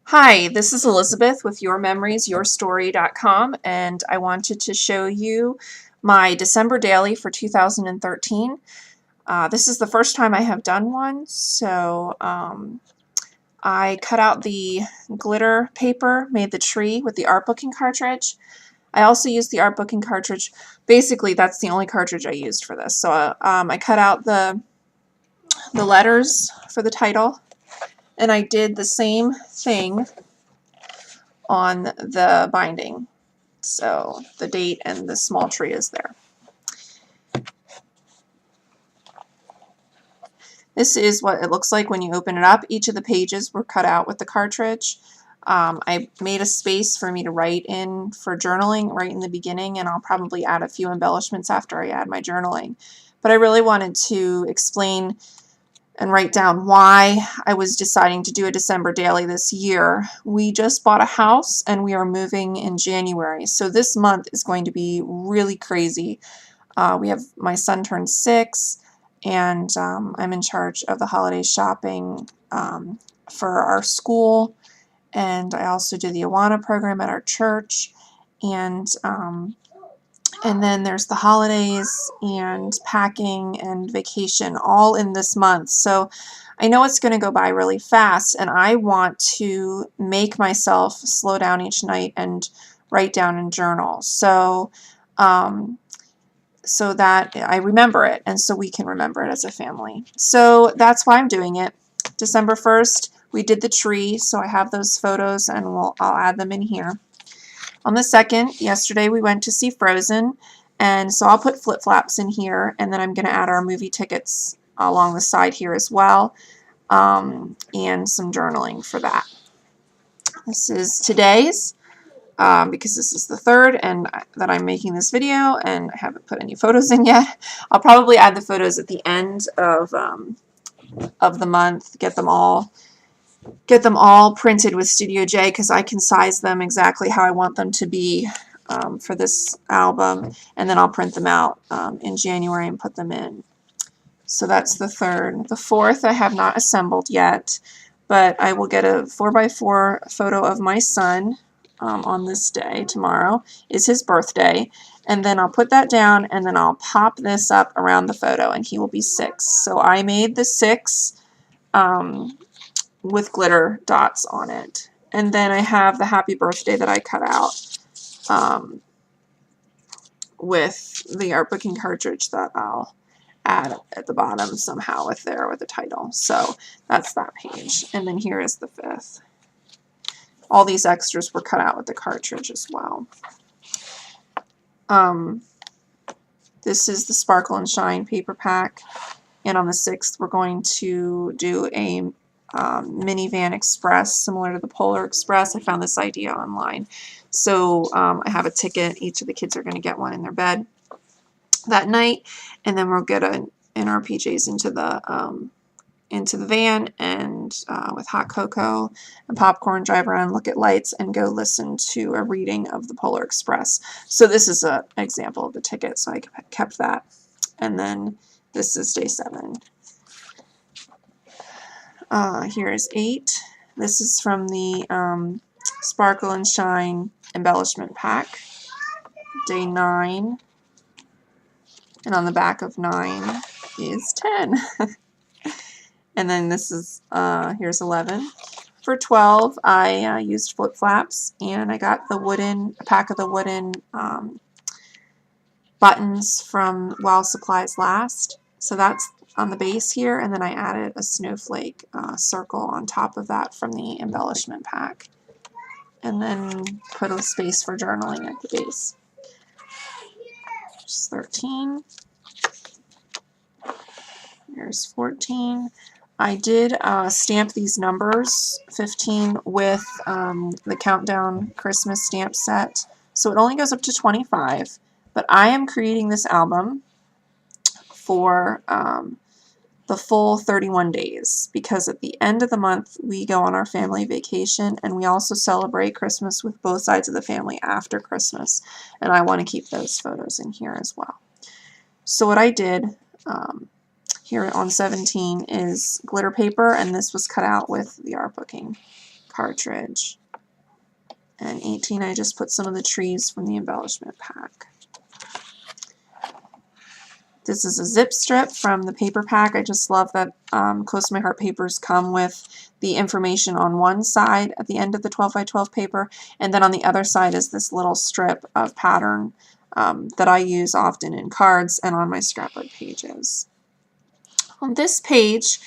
Hi, this is Elizabeth with YourMemoriesYourStory.com, and I wanted to show you my December daily for 2013. This is the first time I have done one, so I cut out the glitter paper, made the tree with the art booking cartridge. I also used the art booking cartridge. Basically, that's the only cartridge I used for this. So I cut out the letters for the title, and I did the same thing on the binding. So the date and the small tree is there. This is what it looks like when you open it up. Each of the pages were cut out with the cartridge. I made a space for me to write in for journaling right in the beginning, and I'll probably add a few embellishments after I add my journaling. But I really wanted to explain and write down why I was deciding to do a December daily this year. We just bought a house and we are moving in January. So this month is going to be really crazy. My son turned 6, and I'm in charge of the holiday shopping for our school, and I also do the Awana program at our church, and then there's the holidays and packing and vacation all in this month. So I know it's going to go by really fast, and I want to make myself slow down each night and write down and journal. So that I remember it, and so we can remember it as a family. So that's why I'm doing it. December 1st, we did the tree, so I have those photos, and I'll add them in here. On the 2nd, yesterday, we went to see Frozen, and so I'll put flip-flaps in here, and then I'm going to add our movie tickets along the side here as well, and some journaling for that. This is today's. Because this is the 3rd and that I'm making this video, and I haven't put any photos in yet. I'll probably add the photos at the end of the month, get them all printed with Studio J, because I can size them exactly how I want them to be for this album, and then I'll print them out in January and put them in. So that's the 3rd. The 4th I have not assembled yet, but I will get a 4x4 photo of my son on this day. Tomorrow is his birthday, and then I'll put that down, and then I'll pop this up around the photo, and he will be 6. So I made the 6 with glitter dots on it, and then I have the happy birthday that I cut out with the art booking cartridge that I'll add at the bottom somehow with the title. So that's that page, and then here is the 5th. All these extras were cut out with the cartridge as well. This is the Sparkle and Shine paper pack, and on the 6th we're going to do a minivan express similar to the Polar Express. I found this idea online. So I have a ticket. Each of the kids are going to get one in their bed that night, and then we'll get in our PJs into the van, and with hot cocoa and popcorn, drive around, look at lights, and go listen to a reading of the Polar Express. So this is an example of the ticket, so I kept that. And then this is day 7. Here is 8. This is from the Sparkle and Shine embellishment pack. Day 9. And on the back of 9 is 10. And then this is, here's 11. For 12, I used flip-flaps, and I got a pack of the wooden buttons from While Supplies Last. So that's on the base here, and then I added a snowflake circle on top of that from the embellishment pack. And then put a space for journaling at the base. Just 13. There's 14. I did stamp these numbers, 15, with the Countdown Christmas stamp set. So it only goes up to 25. But I am creating this album for the full 31 days, because at the end of the month we go on our family vacation, and we also celebrate Christmas with both sides of the family after Christmas. And I want to keep those photos in here as well. So what I did here on 17 is glitter paper, and this was cut out with the art booking cartridge. And 18, I just put some of the trees from the embellishment pack. This is a zip strip from the paper pack. I just love that Close to My Heart papers come with the information on one side at the end of the 12 by 12 paper, and then on the other side is this little strip of pattern that I use often in cards and on my scrapbook pages. On this page,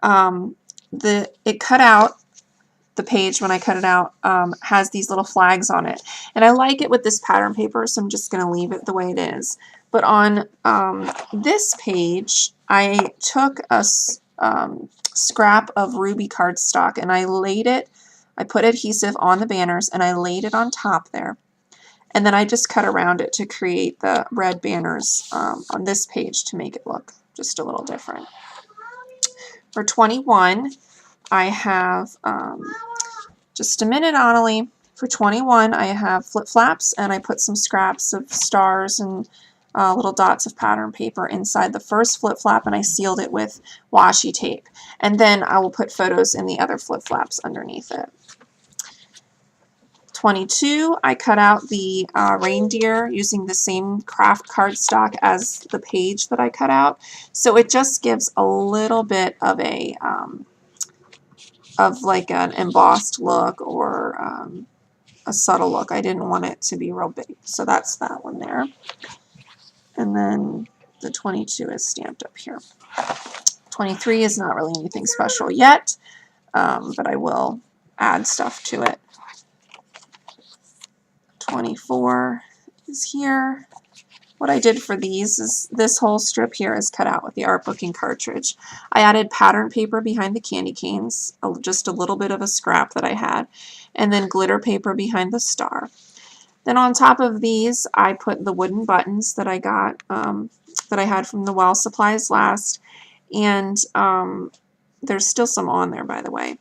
it cut out, the page when I cut it out has these little flags on it, and I like it with this pattern paper, so I'm just going to leave it the way it is. But on this page, I took a scrap of Ruby cardstock and I laid it, I put adhesive on the banners and I laid it on top there. And then I just cut around it to create the red banners on this page to make it look just a little different. For 21, I have just a minute, Annalie. For 21, I have flip flaps and I put some scraps of stars and little dots of pattern paper inside the first flip flap, and I sealed it with washi tape. And then I will put photos in the other flip flaps underneath it. 22, I cut out the reindeer using the same craft cardstock as the page that I cut out. So it just gives a little bit of a like an embossed look or a subtle look. I didn't want it to be real big, so that's that one there. And then the 22 is stamped up here. 23 is not really anything special yet, but I will add stuff to it. 24 is here. What I did for these is this whole strip here is cut out with the art booking cartridge. I added pattern paper behind the candy canes, just a little bit of a scrap that I had, and then glitter paper behind the star. Then on top of these, I put the wooden buttons that I got, that I had from the Well Supplies last, and there's still some on there, by the way.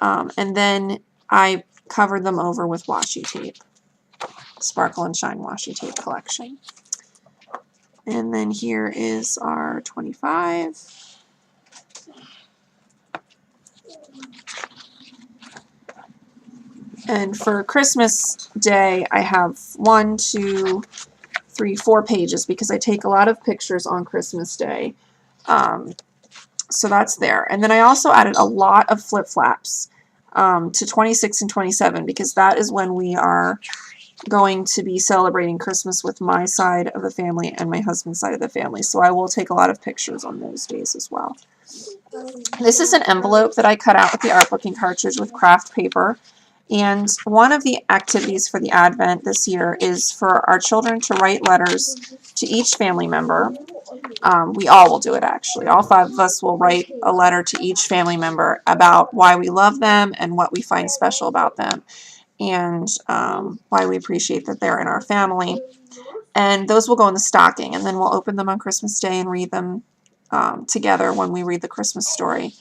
And then I covered them over with washi tape, Sparkle and Shine washi tape collection. And then here is our 25. And for Christmas Day, I have 1, 2, 3, 4 pages because I take a lot of pictures on Christmas Day. So that's there. And then I also added a lot of flip flaps to 26 and 27 because that is when we are going to be celebrating Christmas with my side of the family and my husband's side of the family. So I will take a lot of pictures on those days as well. This is an envelope that I cut out with the art booking cartridge with craft paper. And one of the activities for the Advent this year is for our children to write letters to each family member. We all will do it, actually. All 5 of us will write a letter to each family member about why we love them and what we find special about them, and why we appreciate that they're in our family. And those will go in the stocking, and then we'll open them on Christmas Day and read them together when we read the Christmas story.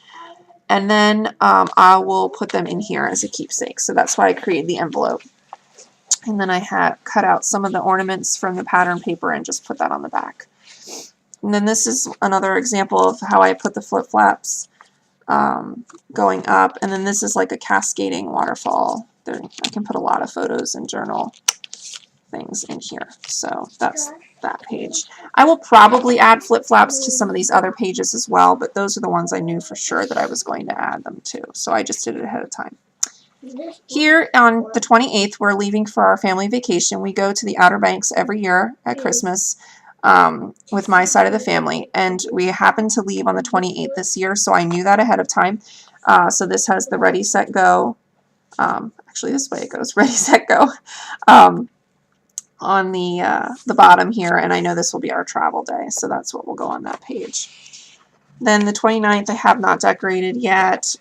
And then I will put them in here as a keepsake. So that's why I created the envelope. And then I had cut out some of the ornaments from the pattern paper and just put that on the back. And then this is another example of how I put the flip flaps going up. And then this is like a cascading waterfall. There, I can put a lot of photos and journal things in here. So that's that page. I will probably add flip flaps to some of these other pages as well, but those are the ones I knew for sure that I was going to add them to. So I just did it ahead of time. Here on the 28th, we're leaving for our family vacation. We go to the Outer Banks every year at Christmas with my side of the family, and we happen to leave on the 28th this year, so I knew that ahead of time. So this has the Ready, Set, Go. Actually, this way it goes. Ready, Set, Go. On the bottom here, and I know this will be our travel day, so that's what will go on that page. Then the 29th I have not decorated yet,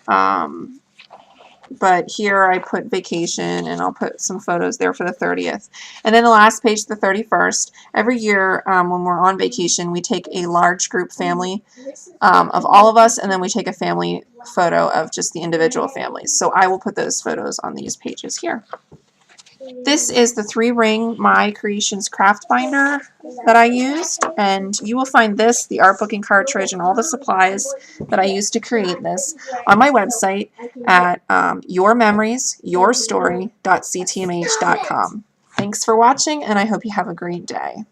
but here I put vacation, and I'll put some photos there for the 30th. And then the last page, the 31st. Every year when we're on vacation, we take a large group family of all of us, and then we take a family photo of just the individual families. So I will put those photos on these pages here. This is the 3-ring My Creations craft binder. that I used, and you will find this, the art book and cartridge, and all the supplies that I used to create this on my website at yourmemoriesyourstory.ctmh.com. Thanks for watching, and I hope you have a great day.